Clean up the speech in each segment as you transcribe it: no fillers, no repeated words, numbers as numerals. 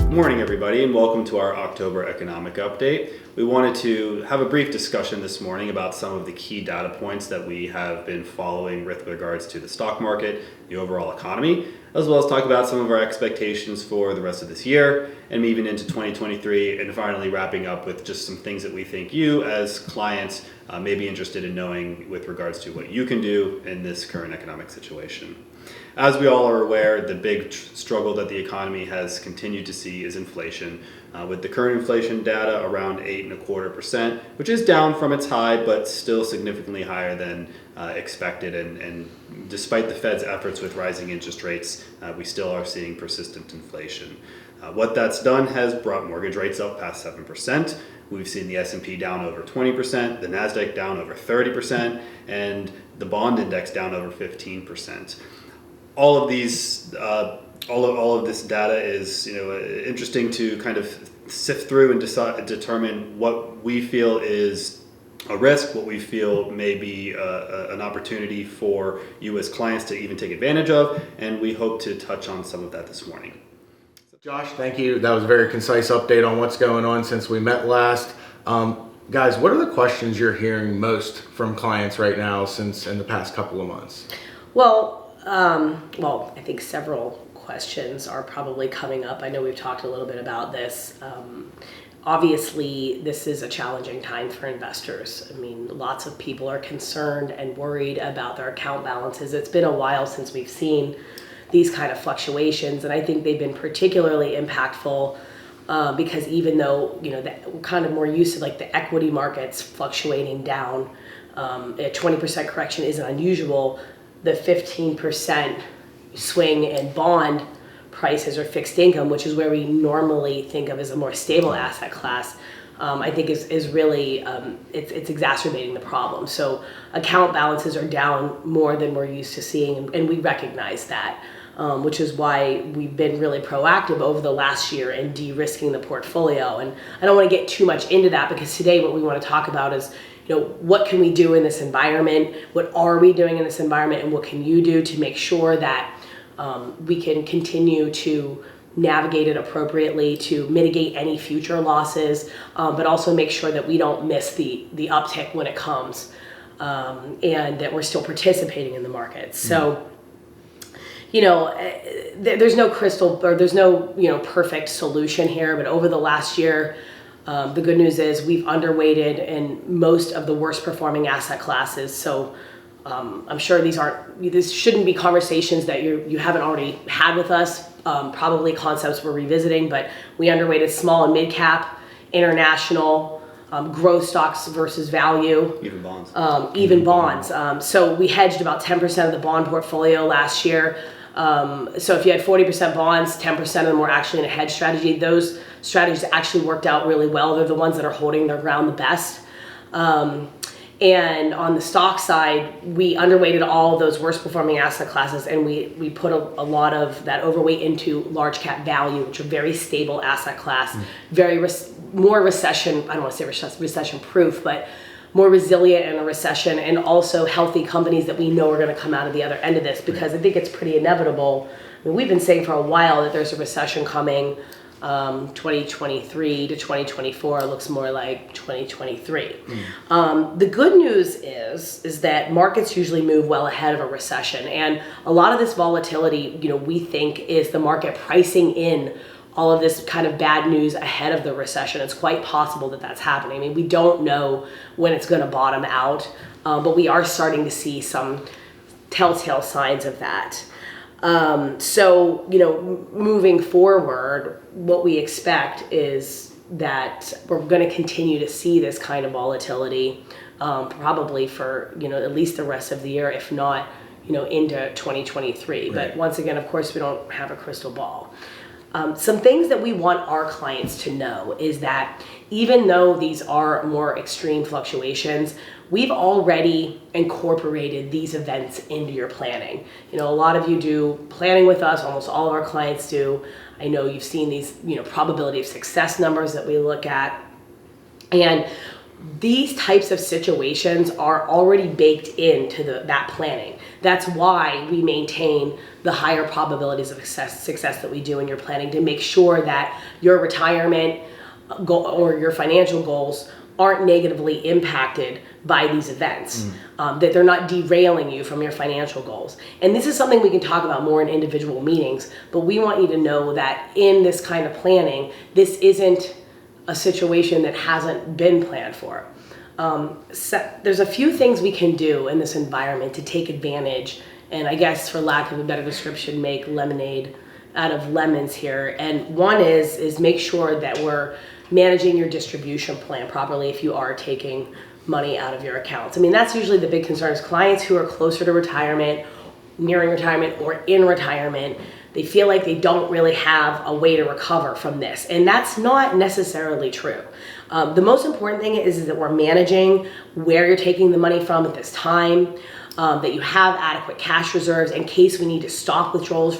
Good morning, everybody, and welcome to our October economic update. We wanted to have a brief discussion this morning about some of the key data points that we have been following with regards to the stock market, the overall economy, as well as talk about some of our expectations for the rest of this year and even into 2023, and finally wrapping up with just some things that we think you as clients may be interested in knowing with regards to what you can do in this current economic situation. As we all are aware, the big struggle that the economy has continued to see is inflation, with the current inflation data around 8.25%, which is down from its high, but still significantly higher than expected. And despite the Fed's efforts with rising interest rates, we still are seeing persistent inflation. What that's done has brought mortgage rates up past 7%. We've seen the S&P down over 20%, the NASDAQ down over 30%, and the bond index down over 15%. All of these, all of this data is, interesting to kind of sift through and determine what we feel is a risk, what we feel may be an opportunity for you as clients to even take advantage of, and we hope to touch on some of that this morning. Josh, thank you. That was a very concise update on what's going on since we met last. Guys, what are the questions you're hearing most from clients right now since in the past couple of months? I think several questions are probably coming up. I know we've talked a little bit about this. Obviously, this is a challenging time for investors. I mean, lots of people are concerned and worried about their account balances. It's been a while since we've seen these kind of fluctuations, and I think they've been particularly impactful because even though, we're kind of more used to like the equity markets fluctuating down, a 20% correction isn't unusual. The 15% swing in bond prices or fixed income, which is where we normally think of as a more stable asset class, I think is really, it's exacerbating the problem. So account balances are down more than we're used to seeing, and we recognize that, which is why we've been really proactive over the last year in de-risking the portfolio. And I don't want to get too much into that because today what we want to talk about is what can we do in this environment? What are we doing in this environment? And what can you do to make sure that we can continue to navigate it appropriately to mitigate any future losses, but also make sure that we don't miss the uptick when it comes, and that we're still participating in the market. So, there's no perfect solution here, but over the last year, the good news is we've underweighted in most of the worst performing asset classes. So I'm sure this shouldn't be conversations that you haven't already had with us, probably concepts we're revisiting, but we underweighted small and mid cap, international, growth stocks versus value. Even bonds. So we hedged about 10% of the bond portfolio last year. So if you had 40% bonds, 10% of them were actually in a hedge strategy. Those strategies actually worked out really well. They're the ones that are holding their ground the best. And on the stock side, we underweighted all of those worst performing asset classes, and we put a lot of that overweight into large cap value, which are very stable asset class, more recession, I don't want to say recession proof, but more resilient in a recession, and also healthy companies that we know are going to come out of the other end of this, because I think it's pretty inevitable. I mean, we've been saying for a while that there's a recession coming. 2023 to 2024 looks more like 2023. The good news is that markets usually move well ahead of a recession, and a lot of this volatility, we think is the market pricing in all of this kind of bad news ahead of the recession. It's quite possible that that's happening. I mean, we don't know when it's going to bottom out, but we are starting to see some telltale signs of that. So, moving forward, what we expect is that we're going to continue to see this kind of volatility, probably for, at least the rest of the year, if not, into 2023. Right. But once again, of course, we don't have a crystal ball. Some things that we want our clients to know is that even though these are more extreme fluctuations, we've already incorporated these events into your planning. A lot of you do planning with us, almost all of our clients do. I know you've seen these, probability of success numbers that we look at. And these types of situations are already baked into that planning. That's why we maintain the higher probabilities of success that we do in your planning, to make sure that your retirement goal or your financial goals aren't negatively impacted by these events, that they're not derailing you from your financial goals. And this is something we can talk about more in individual meetings, but we want you to know that in this kind of planning, this isn't a situation that hasn't been planned for. There's a few things we can do in this environment to take advantage, and I guess for lack of a better description, make lemonade out of lemons here. And one is make sure that we're managing your distribution plan properly if you are taking money out of your accounts. I mean, that's usually the big concern is clients who are closer to retirement, nearing retirement, or in retirement. They feel like they don't really have a way to recover from this. And that's not necessarily true. The most important thing is that we're managing where you're taking the money from at this time, that you have adequate cash reserves in case we need to stop withdrawals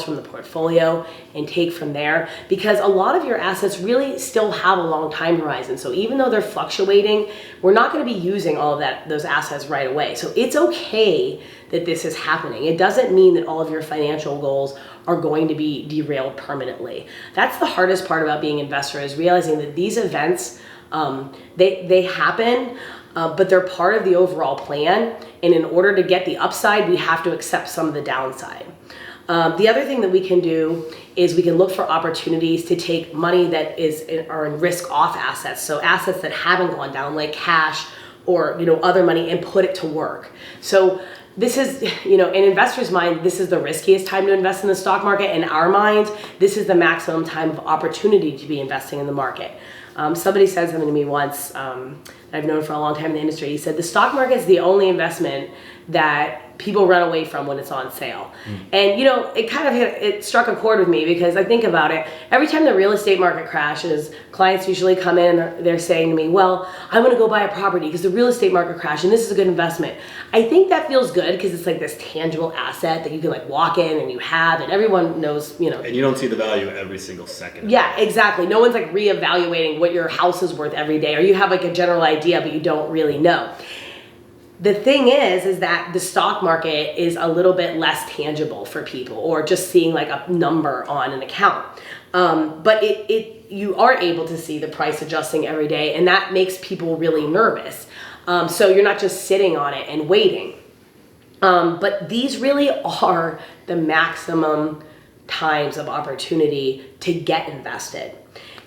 from the portfolio and take from there, because a lot of your assets really still have a long time horizon. So even though they're fluctuating, we're not going to be using all of those assets right away. So it's okay that this is happening. It doesn't mean that all of your financial goals are going to be derailed permanently. That's the hardest part about being an investor, is realizing that these events, they happen, but they're part of the overall plan. And in order to get the upside, we have to accept some of the downside. The other thing that we can do is we can look for opportunities to take money that are in risk-off assets. So assets that haven't gone down, like cash or other money, and put it to work. So this is, in investors' mind, this is the riskiest time to invest in the stock market. In our minds, this is the maximum time of opportunity to be investing in the market. Somebody said something to me once, I've known for a long time in the industry. He said, the stock market is the only investment that people run away from when it's on sale. And it kind of it struck a chord with me, because I think about it. Every time the real estate market crashes, clients usually come in and they're saying to me, well, I'm going to go buy a property because the real estate market crashed and this is a good investment. I think that feels good because it's like this tangible asset that you can like walk in and you have, and everyone knows, And you don't see the value every single second. Yeah, exactly. No one's like reevaluating what your house is worth every day, or you have like a general idea, but you don't really know. The thing is that the stock market is a little bit less tangible for people, or just seeing like a number on an account. But you are able to see the price adjusting every day, and that makes people really nervous. So you're not just sitting on it and waiting. But these really are the maximum times of opportunity to get invested.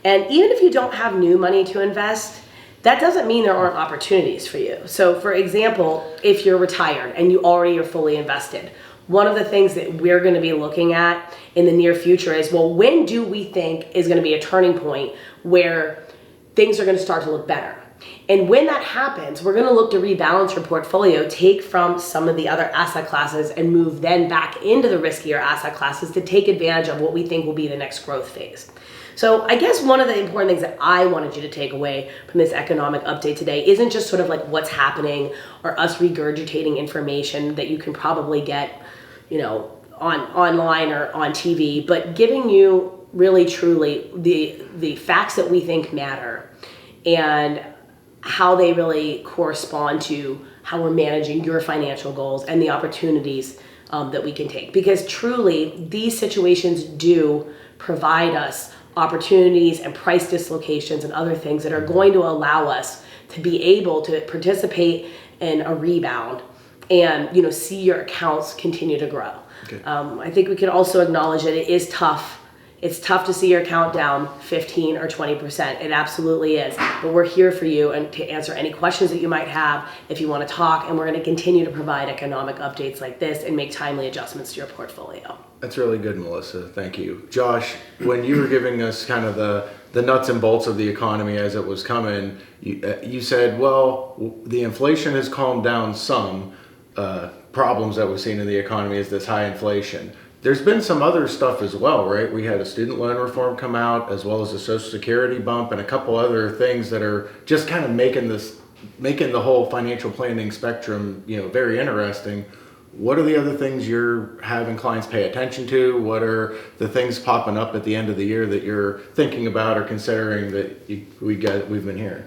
And even if you don't have new money to invest, that doesn't mean there aren't opportunities for you. So for example, if you're retired and you already are fully invested, one of the things that we're going to be looking at in the near future is, well, when do we think is going to be a turning point where things are going to start to look better? And when that happens, we're going to look to rebalance your portfolio, take from some of the other asset classes and move then back into the riskier asset classes to take advantage of what we think will be the next growth phase. So I guess one of the important things that I wanted you to take away from this economic update today isn't just sort of like what's happening or us regurgitating information that you can probably get, online or on TV, but giving you really truly the facts that we think matter and how they really correspond to how we're managing your financial goals and the opportunities that we can take. Because truly, these situations do provide us opportunities and price dislocations and other things that are going to allow us to be able to participate in a rebound and see your accounts continue to grow. Okay. I think we can also acknowledge that it is tough. It's tough to see your account down 15 or 20%. It absolutely is. But we're here for you and to answer any questions that you might have if you want to talk. And we're going to continue to provide economic updates like this and make timely adjustments to your portfolio. That's really good, Melissa. Thank you. Josh, when you were giving us kind of the nuts and bolts of the economy as it was coming, you said, well, the inflation has calmed down some. Problems that we've seen in the economy is this high inflation. There's been some other stuff as well, right? We had a student loan reform come out, as well as a Social Security bump and a couple other things that are just kind of making the whole financial planning spectrum, very interesting. What are the other things you're having clients pay attention to? What are the things popping up at the end of the year that you're thinking about or considering that we've been hearing?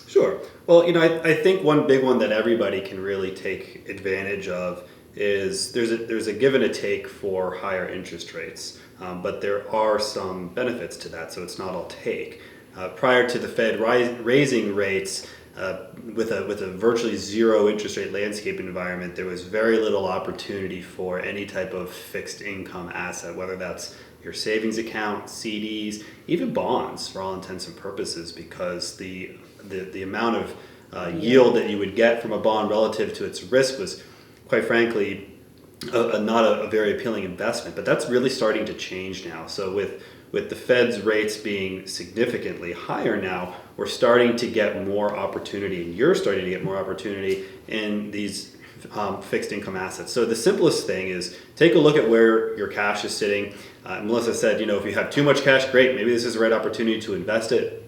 Sure. Well, I think one big one that everybody can really take advantage of is there's a give and a take for higher interest rates, but there are some benefits to that, so it's not all take. Prior to the Fed raising rates, with a virtually zero interest rate landscape environment, there was very little opportunity for any type of fixed income asset, whether that's your savings account, CDs, even bonds for all intents and purposes, because the amount of yield that you would get from a bond relative to its risk was, quite frankly, not a very appealing investment. But that's really starting to change now. So with the Fed's rates being significantly higher now, we're starting to get more opportunity, and you're starting to get more opportunity in these fixed income assets. So the simplest thing is take a look at where your cash is sitting. Melissa said, if you have too much cash, great, maybe this is the right opportunity to invest it.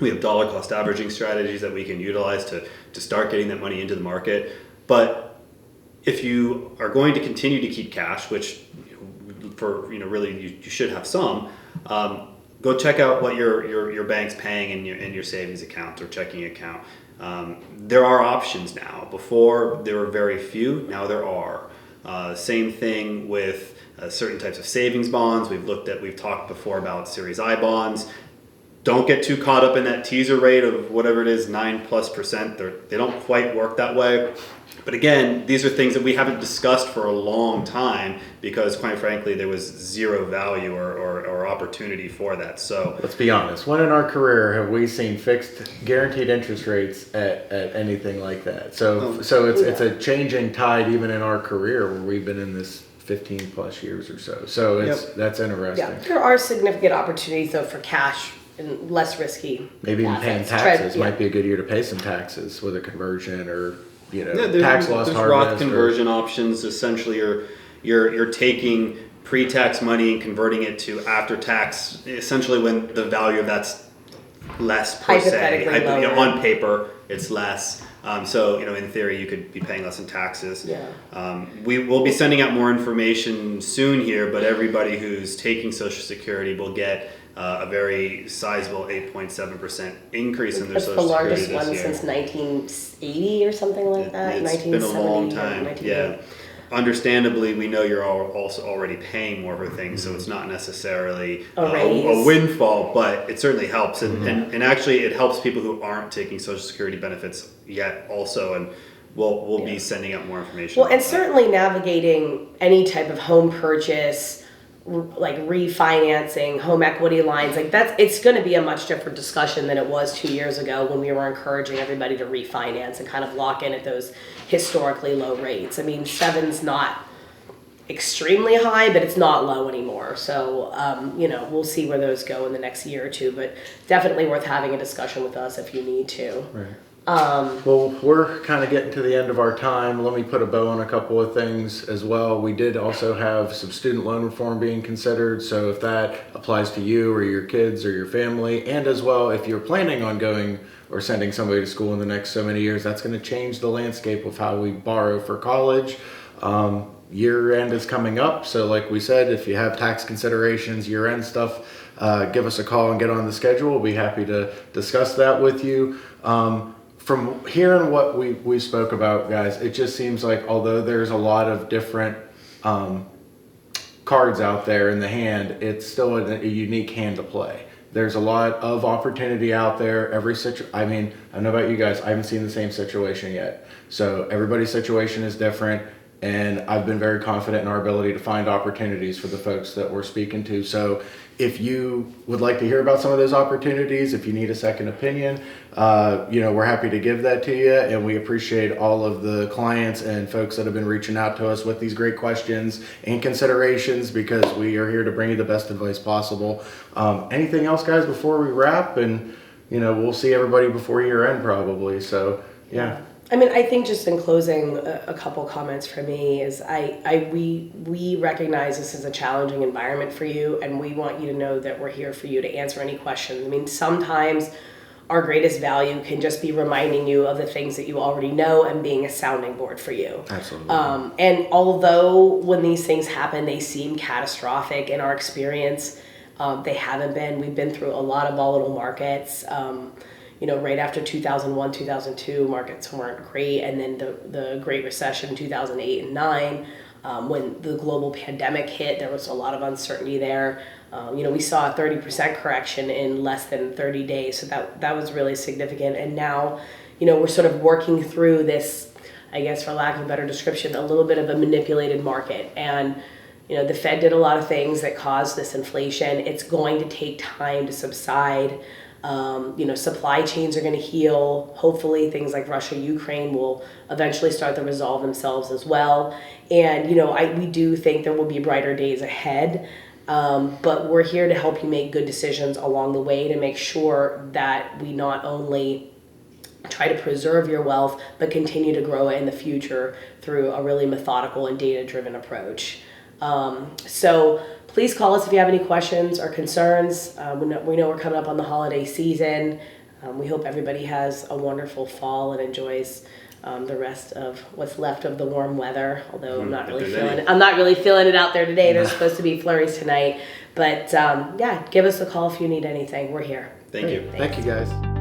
We have dollar cost averaging strategies that we can utilize to start getting that money into the market. But if you are going to continue to keep cash, which really you should have some, go check out what your bank's paying in your savings account or checking account. There are options now. Before there were very few, now there are. Same thing with certain types of savings bonds. We've talked before about Series I bonds. Don't get too caught up in that teaser rate of whatever it is, 9+%. They don't quite work that way. But again, these are things that we haven't discussed for a long time because, quite frankly, there was zero value or opportunity for that. So let's be honest. When in our career have we seen fixed, guaranteed interest rates at anything like that? So it's a changing tide even in our career where we've been in this 15 plus years or so. So that's interesting. Yeah, there are significant opportunities though for cash and less risky. Maybe even paying taxes might be a good year to pay some taxes with a conversion or tax loss harvest. Roth conversion options. Essentially, you're taking pre-tax money and converting it to after-tax. Essentially, when the value of that's less per se. On paper, it's less. So in theory, you could be paying less in taxes. Yeah. We will be sending out more information soon here, but everybody who's taking Social Security will get a very sizable 8.7% increase in their Social Security this year. That's the largest one since 1980 or something like that. It's been a long time. Yeah. Understandably, we know you're also already paying more for things, so it's not necessarily a windfall, but it certainly helps. And actually, it helps people who aren't taking Social Security benefits yet also, and we'll be sending out more information. Well, and certainly navigating any type of home purchase, like refinancing, home equity lines, it's going to be a much different discussion than it was 2 years ago when we were encouraging everybody to refinance and kind of lock in at those historically low rates. I mean, 7's not extremely high, but it's not low anymore. So, we'll see where those go in the next year or two, but definitely worth having a discussion with us if you need to. Right. Well, we're kind of getting to the end of our time. Let me put a bow on a couple of things as well. We did also have some student loan reform being considered. So if that applies to you or your kids or your family, and as well, if you're planning on going or sending somebody to school in the next so many years, that's going to change the landscape of how we borrow for college. Year end is coming up. So like we said, if you have tax considerations, year end stuff, give us a call and get on the schedule. We'll be happy to discuss that with you. From hearing what we spoke about, guys, it just seems like although there's a lot of different cards out there in the hand, it's still a unique hand to play. There's a lot of opportunity out there. I don't know about you guys, I haven't seen the same situation yet. So everybody's situation is different, and I've been very confident in our ability to find opportunities for the folks that we're speaking to. So if you would like to hear about some of those opportunities, if you need a second opinion, we're happy to give that to you. And we appreciate all of the clients and folks that have been reaching out to us with these great questions and considerations, because we are here to bring you the best advice possible. Anything else, guys, before we wrap? And, we'll see everybody before year end probably. So, yeah. I think just in closing, a couple comments from me is we recognize this is a challenging environment for you, and we want you to know that we're here for you to answer any questions. Sometimes our greatest value can just be reminding you of the things that you already know and being a sounding board for you. Absolutely. And although when these things happen, they seem catastrophic in our experience, they haven't been. We've been through a lot of volatile markets. right after 2001, 2002, markets weren't great. And then the Great Recession, 2008 and 9, when the global pandemic hit, there was a lot of uncertainty there. We saw a 30% correction in less than 30 days. So that was really significant. And now, we're sort of working through this, I guess, for lack of a better description, a little bit of a manipulated market. And, the Fed did a lot of things that caused this inflation. It's going to take time to subside. Supply chains are going to heal. Hopefully things like Russia, Ukraine will eventually start to resolve themselves as well. And, we do think there will be brighter days ahead. But we're here to help you make good decisions along the way to make sure that we not only try to preserve your wealth, but continue to grow it in the future through a really methodical and data-driven approach. So please call us if you have any questions or concerns. We know we're coming up on the holiday season. We hope everybody has a wonderful fall and enjoys the rest of what's left of the warm weather. Although I'm not really feeling it out there today. There's supposed to be flurries tonight, but give us a call if you need anything. We're here. Thank you. Thank you, guys.